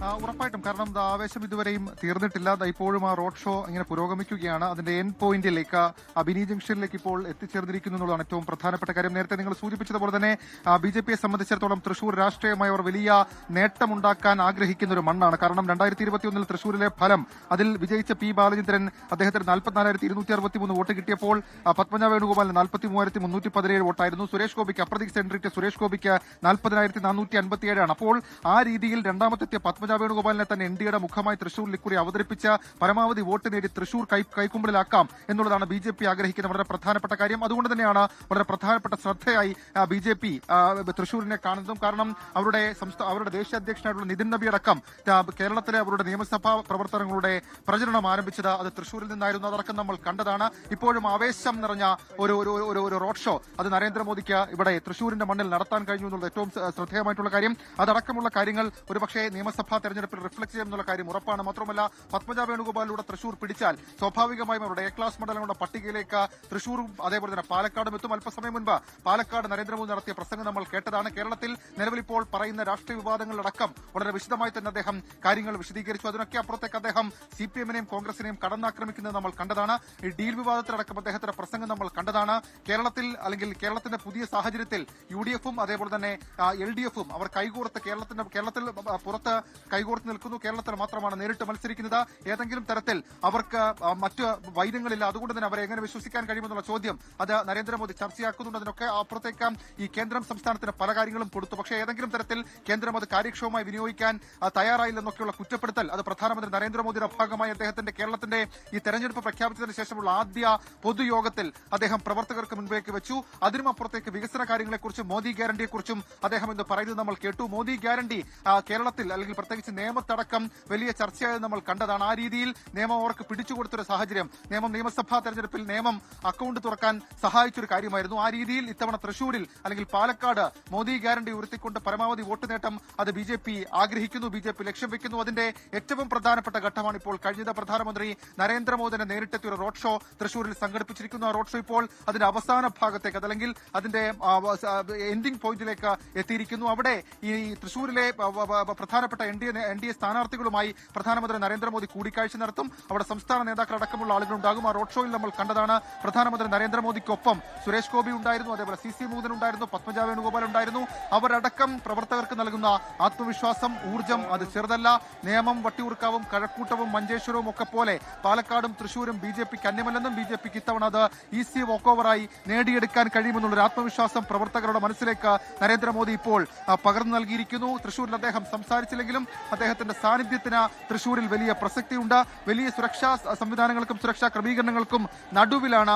ഉറപ്പായിട്ടും. കാരണം ആവേശം ഇതുവരെയും തീർന്നിട്ടില്ല. ഇപ്പോഴും ആ റോഡ് ഷോ ഇങ്ങനെ പുരോഗമിക്കുകയാണ്. അതിന്റെ എൻഡ് പോയിന്റിലേക്ക് ബിനി ജംഗ്ഷനിലേക്ക് ഇപ്പോൾ എത്തിച്ചേർന്നിരിക്കുന്നു എന്നുള്ളതാണ് ഏറ്റവും പ്രധാനപ്പെട്ട കാര്യം. നേരത്തെ നിങ്ങൾ സൂചിപ്പിച്ചതുപോലെ തന്നെ ബിജെപിയെ സംബന്ധിച്ചിടത്തോളം തൃശൂർ രാഷ്ട്രീയമായി അവർ വലിയ നേട്ടമുണ്ടാക്കാൻ ആഗ്രഹിക്കുന്ന ഒരു മണ്ണാണ്. കാരണം 2021 തൃശൂരിലെ ഫലം, അതിൽ വിജയിച്ച പി ബാലചന്ദ്രൻ അദ്ദേഹത്തിന് 44,263 വോട്ട് കിട്ടിയപ്പോൾ പത്മജ വേണുഗോപാലിന് 43,317 വോട്ടായിരുന്നു. സുരേഷ് ഗോപിക്ക് അപ്രതീക്ഷിത എൻട്രിക്ക് സുരേഷ് ഗോപിക്ക് 40,457 അപ്പോൾ ആ രീതിയിൽ രണ്ടാമത്തെത്തിയ പത്മജ വേണുഗോപാലിനെ തന്നെ എൻഡിയുടെ മുഖമായി തൃശൂരിൽ ഇക്കുറി അവതരിപ്പിച്ച പരമാവധി വോട്ട് നേടി തൃശൂർ കൈക്കുമ്പിളിലാക്കാം എന്നുള്ളതാണ് ബിജെപി ആഗ്രഹിക്കുന്ന വളരെ പ്രധാനപ്പെട്ട കാര്യം. അതുകൊണ്ട് തന്നെയാണ് വളരെ പ്രധാനപ്പെട്ട ശ്രദ്ധയായി ബിജെപി തൃശൂരിനെ കാണുന്നതും. കാരണം അവരുടെ ദേശീയ അധ്യക്ഷനായിട്ടുള്ള നിതിൻ നബി അടക്കം കേരളത്തിലെ അവരുടെ നിയമസഭാ പ്രവർത്തനങ്ങളുടെ പ്രചരണം ആരംഭിച്ചത് അത് തൃശൂരിൽ നിന്നായിരുന്നു. അതടക്കം നമ്മൾ കണ്ടതാണ്. ഇപ്പോഴും ആവേശം നിറഞ്ഞ ഒരു റോഡ് ഷോ അത് നരേന്ദ്രമോദിക്ക് ഇവിടെ തൃശൂരിന്റെ മണ്ണിൽ നടത്താൻ കഴിഞ്ഞു എന്നുള്ളത് ഏറ്റവും ശ്രദ്ധേയമായിട്ടുള്ള കാര്യം. അതടക്കമുള്ള കാര്യങ്ങൾ ഒരുപക്ഷെ നിയമസഭാ തെരഞ്ഞെടുപ്പിൽ റിഫ്ലക്ട് ചെയ്യുമെന്നുള്ള കാര്യം ഉറപ്പാണ്. മാത്രമല്ല പത്മജ വേണുഗോപാലിലൂടെ തൃശൂർ പിടിച്ചാൽ സ്വാഭാവികമായും അവരുടെ എ ക്ലാസ് മണ്ഡലങ്ങളുടെ പട്ടികയിലേക്ക് തൃശൂരും അതേപോലെ തന്നെ പാലക്കാടും എത്തും. അല്പസമയം മുൻപ് പാലക്കാട് നരേന്ദ്രമോദി നടത്തിയ പ്രസംഗം നമ്മൾ കേട്ടതാണ്. കേരളത്തിൽ നിലവിലിപ്പോൾ പറയുന്ന രാഷ്ട്രീയ വിവാദങ്ങളിലടക്കം വളരെ വിശദമായി തന്നെ അദ്ദേഹം കാര്യങ്ങൾ വിശദീകരിച്ചു. അതിനൊക്കെ അപ്പുറത്തേക്ക് അദ്ദേഹം സിപിഎമ്മിനെയും കോൺഗ്രസിനെയും കടന്നാക്രമിക്കുന്നത് നമ്മൾ കണ്ടതാണ്. ഈ ഡീൽ വിവാദത്തിലടക്കം അദ്ദേഹത്തിന്റെ പ്രസംഗം നമ്മൾ കണ്ടതാണ്. കേരളത്തിൽ അല്ലെങ്കിൽ കേരളത്തിന്റെ പുതിയ സാഹചര്യത്തിൽ UDF-ഉം അതേപോലെ തന്നെ LDF-ഉം അവർ കൈകോർത്ത് കേരളത്തിൽ പുറത്ത് കൈകോർത്ത് നിൽക്കുന്നു. കേരളത്തിൽ മാത്രമാണ് നേരിട്ട് മത്സരിക്കുന്നത്. ഏതെങ്കിലും തരത്തിൽ അവർക്ക് മറ്റ് വൈര്യങ്ങളില്ല. അതുകൊണ്ട് തന്നെ അവരെ എങ്ങനെ വിശ്വസിക്കാൻ കഴിയുമെന്നുള്ള ചോദ്യം അത് നരേന്ദ്രമോദി ചർച്ചയാക്കുന്നുണ്ട്. അതിനൊക്കെ അപ്പുറത്തേക്ക് ഈ കേന്ദ്രം സംസ്ഥാനത്തിന് പല കാര്യങ്ങളും കൊടുത്തു. പക്ഷേ ഏതെങ്കിലും തരത്തിൽ കേന്ദ്രം അത് കാര്യക്ഷമമായി വിനിയോഗിക്കാൻ തയ്യാറായില്ലെന്നൊക്കെയുള്ള കുറ്റപ്പെടുത്തൽ അത് പ്രധാനമന്ത്രി നരേന്ദ്രമോദിയുടെ ഭാഗമായി അദ്ദേഹത്തിന്റെ കേരളത്തിന്റെ ഈ തെരഞ്ഞെടുപ്പ് പ്രഖ്യാപിച്ചതിന് ശേഷമുള്ള ആദ്യ പൊതുയോഗത്തിൽ അദ്ദേഹം പ്രവർത്തകർക്ക് മുൻപേക്ക് വെച്ചു. അതിനും അപ്പുറത്തേക്ക് വികസന കാര്യങ്ങളെക്കുറിച്ചും മോദി ഗ്യാരണ്ടിയെക്കുറിച്ചും അദ്ദേഹം ഇന്ന് പറയുന്നത് നമ്മൾ കേട്ടു. മോദി ഗ്യാരണ്ടി കേരളത്തിൽ അല്ലെങ്കിൽ പ്രത്യേകിച്ച് നിയമത്തടക്കം വലിയ ചർച്ചയായത് നമ്മൾ കണ്ടതാണ്. ആ രീതിയിൽ നിയമം അവർക്ക് പിടിച്ചുകൊടുത്തൊരു സാഹചര്യം, നിയമസഭാ തെരഞ്ഞെടുപ്പിൽ നിയമം അക്കൌണ്ട് തുറക്കാൻ സഹായിച്ചൊരു കാര്യമായിരുന്നു. ആ രീതിയിൽ ഇത്തവണ തൃശൂരിൽ അല്ലെങ്കിൽ പാലക്കാട് മോദി ഗ്യാരണ്ടി ഉയർത്തിക്കൊണ്ട് പരമാവധി വോട്ട് നേട്ടം അത് ബിജെപി ആഗ്രഹിക്കുന്നു, ബിജെപി ലക്ഷ്യം വെക്കുന്നു. അതിന്റെ ഏറ്റവും പ്രധാനപ്പെട്ട ഘട്ടമാണ് ഇപ്പോൾ കഴിഞ്ഞ പ്രധാനമന്ത്രി നരേന്ദ്രമോദിനെ നേരിട്ടെത്തിയ ഒരു റോഡ് ഷോ തൃശൂരിൽ സംഘടിപ്പിച്ചിരിക്കുന്നു. ആ റോഡ് ഷോ ഇപ്പോൾ അതിന്റെ അവസാന ഭാഗത്തേക്ക് അതല്ലെങ്കിൽ അതിന്റെ എൻഡിംഗ് പോയിന്റിലേക്ക് എത്തിയിരിക്കുന്നു. അവിടെ ഈ തൃശൂരിലെ പ്രധാനപ്പെട്ട എൻഡിഎ സ്ഥാനാർത്ഥികളുമായി പ്രധാനമന്ത്രി നരേന്ദ്രമോദി കൂടിക്കാഴ്ച നടത്തും. അവിടെ സംസ്ഥാന നേതാക്കൾ അടക്കമുള്ള ആളുകളുണ്ടാകും. ആ റോഡ് ഷോയിൽ നമ്മൾ കണ്ടതാണ്. പ്രധാനമന്ത്രി നരേന്ദ്രമോദിക്കൊപ്പം സുരേഷ് ഗോപി ഉണ്ടായിരുന്നു, അതേപോലെ CC മൂന്നൻ ഉണ്ടായിരുന്നു, പത്മജ വേണുഗോപാൽ ഉണ്ടായിരുന്നു. അവരടക്കം പ്രവർത്തകർക്ക് നൽകുന്ന ആത്മവിശ്വാസം, ഊർജ്ജം അത് ചെറുതല്ല. നേമം, വട്ടിയൂർക്കാവും, കഴക്കൂട്ടവും മഞ്ചേശ്വരവും ഒക്കെ പോലെ പാലക്കാടും തൃശൂരും ബിജെപിക്ക് അന്യമല്ലെന്നും ബിജെപിക്ക് ഇത്തവണ അത് ഈസി വോക്ക് ഓവറായി നേടിയെടുക്കാൻ കഴിയുമെന്നുള്ളൊരു ആത്മവിശ്വാസം പ്രവർത്തകരുടെ മനസ്സിലേക്ക് നരേന്ദ്രമോദി ഇപ്പോൾ പകർന്നു നൽകിയിരിക്കുന്നു. തൃശൂരിൽ അദ്ദേഹം സംസാരിച്ചില്ലെങ്കിലും അദ്ദേഹത്തിന്റെ സാന്നിധ്യത്തിന് തൃശൂരിൽ വലിയ പ്രസക്തിയുണ്ട്. വലിയ സുരക്ഷാ സംവിധാനങ്ങൾക്കും സുരക്ഷാ ക്രമീകരണങ്ങൾക്കും നടുവിലാണ്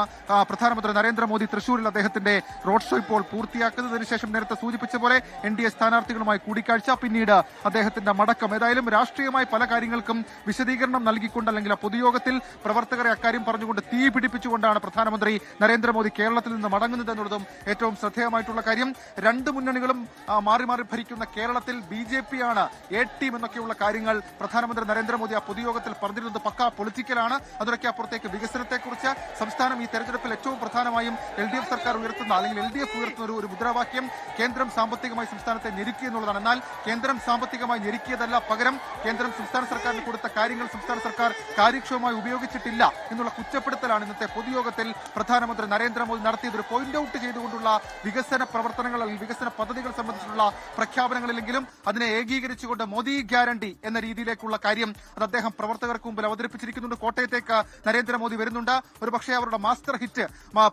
പ്രധാനമന്ത്രി നരേന്ദ്രമോദി തൃശൂരിൽ അദ്ദേഹത്തിന്റെ റോഡ് ഷോ ഇപ്പോൾ പൂർത്തിയാക്കുന്നതിന് ശേഷം നേരത്തെ സൂചിപ്പിച്ച പോലെ NDA സ്ഥാനാർത്ഥികളുമായി കൂടിക്കാഴ്ച, പിന്നീട് അദ്ദേഹത്തിന്റെ മടക്കം. ഏതായാലും രാഷ്ട്രീയമായി പല കാര്യങ്ങൾക്കും വിശദീകരണം നൽകിക്കൊണ്ട് അല്ലെങ്കിൽ ആ പൊതുയോഗത്തിൽ പ്രവർത്തകരെ അക്കാര്യം പറഞ്ഞുകൊണ്ട് തീ പിടിപ്പിച്ചുകൊണ്ടാണ് പ്രധാനമന്ത്രി നരേന്ദ്രമോദി കേരളത്തിൽ നിന്ന് മടങ്ങുന്നത് എന്നുള്ളതും ഏറ്റവും ശ്രദ്ധേയമായിട്ടുള്ള കാര്യം. രണ്ട് മുന്നണികളും മാറി മാറി ഭരിക്കുന്ന കേരളത്തിൽ ബിജെപിയാണ് എ ടീം എന്നൊക്കെയുള്ള കാര്യങ്ങൾ പ്രധാനമന്ത്രി നരേന്ദ്രമോദി ആ പൊതുയോഗത്തിൽ പറഞ്ഞിരുന്നത് പക്കാ പൊളിറ്റിക്കലാണ്. അതിനൊക്കെ അപ്പുറത്തേക്ക് വികസനത്തെക്കുറിച്ച് സംസ്ഥാനം ഈ തെരഞ്ഞെടുപ്പിൽ ഏറ്റവും പ്രധാനമായും LDF സർക്കാർ ഉയർത്തുന്ന അല്ലെങ്കിൽ LDF ഉയർത്തുന്ന ഒരു മുദ്രാവാക്യം കേന്ദ്രം സാമ്പത്തികമായി സംസ്ഥാനത്തെ ഞെരുക്കി എന്നുള്ളതാണ്. എന്നാൽ കേന്ദ്രം സാമ്പത്തികമായി ഞെരുക്കിയതല്ല, പകരം കേന്ദ്രം സംസ്ഥാന സർക്കാരിന് കൊടുത്ത കാര്യങ്ങൾ സംസ്ഥാന സർക്കാർ കാര്യക്ഷമമായി ഉപയോഗിച്ചിട്ടില്ല എന്നുള്ള കുറ്റപ്പെടുത്തലാണ് ഇന്നത്തെ പൊതുയോഗത്തിൽ പ്രധാനമന്ത്രി നരേന്ദ്രമോദി നടത്തിയത്. ഒരു പോയിന്റ് ഔട്ട് ചെയ്തുകൊണ്ടുള്ള വികസന പ്രവർത്തനങ്ങൾ അല്ലെങ്കിൽ വികസന പദ്ധതികൾ സംബന്ധിച്ചിട്ടുള്ള പ്രഖ്യാപനങ്ങളില്ലെങ്കിലും അതിനെ ഏകീകരിച്ചുകൊണ്ട് മോദി ഗ്യാരണ്ടി എന്ന രീതിയിലേക്കുള്ള കാര്യം അത് അദ്ദേഹം പ്രവർത്തകർക്ക് മുമ്പിൽ അവതരിപ്പിച്ചിരിക്കുന്നുണ്ട്. കോട്ടയത്തേക്ക് നരേന്ദ്രമോദി വരുന്നുണ്ട്. ഒരുപക്ഷെ അവരുടെ മാസ്റ്റർ ഹിറ്റ്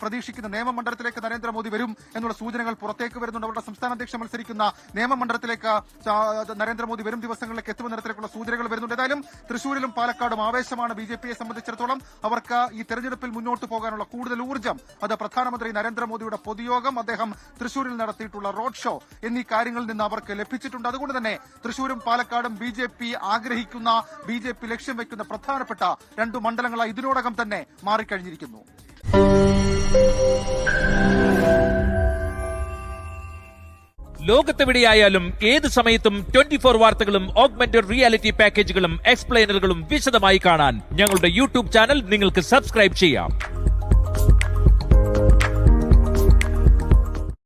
പ്രതീക്ഷിക്കുന്ന നിയമമണ്ഡലത്തിലേക്ക് നരേന്ദ്രമോദി വരും എന്നുള്ള സൂചനകൾ പുറത്തേക്ക് വരുന്നുണ്ട്. അവരുടെ സംസ്ഥാന അധ്യക്ഷൻ മത്സരിക്കുന്ന നിയമമണ്ഡലത്തിലേക്ക് നരേന്ദ്രമോദി വരും ദിവസങ്ങളിലേക്ക് എത്തുന്ന തരത്തിലേക്കുള്ള സൂചനകൾ വരുന്നുണ്ട്. ഏതായാലും തൃശൂരിലും പാലക്കാടും ആവേശമാണ് ബിജെപിയെ സംബന്ധിച്ചിടത്തോളം. അവർക്ക് ഈ തെരഞ്ഞെടുപ്പിൽ മുന്നോട്ട് പോകാനുള്ള കൂടുതൽ ഊർജ്ജം അത് പ്രധാനമന്ത്രി നരേന്ദ്രമോദിയുടെ പൊതുയോഗം, അദ്ദേഹം തൃശൂരിൽ നടത്തിയിട്ടുള്ള റോഡ് ഷോ എന്നീ കാര്യങ്ങളിൽ നിന്ന് അവർക്ക് ലഭിച്ചിട്ടുണ്ട്. അതുകൊണ്ട് തന്നെ തൃശൂരും പാലക്കാടും ബിജെപി ആഗ്രഹിക്കുന്ന, ബിജെപി ലക്ഷ്യം വെക്കുന്ന പ്രധാനപ്പെട്ട രണ്ട് മണ്ഡലങ്ങളായി ഇതിനോടകം തന്നെ മാറിക്കഴിഞ്ഞിരിക്കുന്നു. ലോകത്തെവിടെയായാലും ഏത് സമയത്തും 24 വാർത്തകളും ഓഗ്മെന്റഡ് റിയാലിറ്റി പാക്കേജുകളും എക്സ്പ്ലെയിനറുകളും വിശദമായി കാണാൻ ഞങ്ങളുടെ യൂട്യൂബ് ചാനൽ നിങ്ങൾക്ക് സബ്സ്ക്രൈബ് ചെയ്യാം.